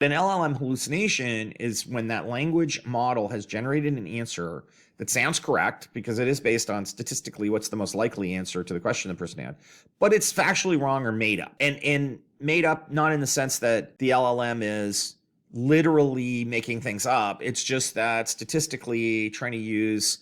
An LLM hallucination is when that language model has generated an answer that sounds correct because it is based on statistically what's the most likely answer to the question the person had, but it's factually wrong or made up. And made up not in the sense that the LLM is literally making things up. It's just that statistically trying to use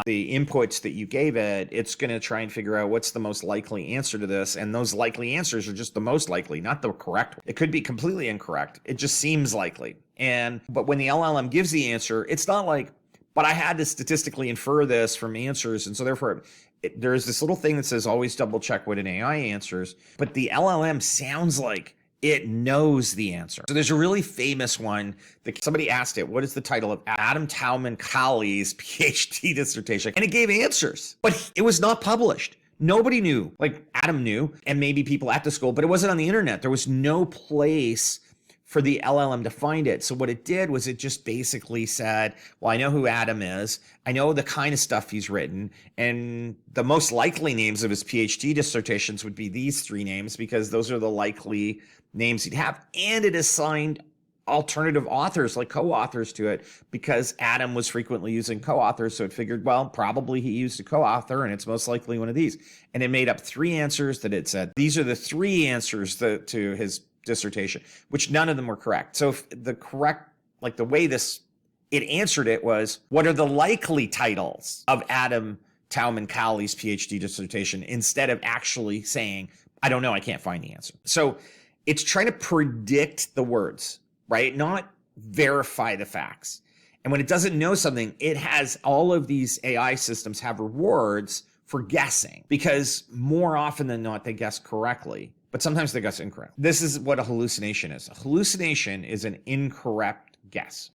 the inputs that you gave it, it's going to try and figure out what's the most likely answer to this. And those likely answers are just the most likely, not the correct. It could be completely incorrect. It just seems likely. But when the LLM gives the answer, it's not like, but I had to statistically infer this from answers. And so therefore, there's this little thing that says always double check what an AI answers. But the LLM sounds like it knows the answer. So there's a really famous one that somebody asked it, what is the title of Adam Tauman-Colley's PhD dissertation? And it gave answers, but it was not published. Nobody knew. Like Adam knew, and maybe people at the school, but it wasn't on the internet. There was no place for the LLM to find it. So what it did was it just basically said, well, I know who Adam is. I know the kind of stuff he's written. And the most likely names of his PhD dissertations would be these three names because those are the likely names he'd have. And it assigned alternative authors, like co-authors to it, because Adam was frequently using co-authors. So it figured, well, probably he used a co-author and it's most likely one of these. And it made up three answers that it said, these are the three answers to his dissertation, which none of them were correct. So if the correct, like the way it answered it was, what are the likely titles of Adam Tauman-Colley's PhD dissertation, instead of actually saying, I don't know, I can't find the answer. So it's trying to predict the words, right? Not verify the facts. And when it doesn't know something, it has all of these AI systems have rewards for guessing, because more often than not, they guess correctly. But sometimes they guess incorrect. This is what a hallucination is. A hallucination is an incorrect guess.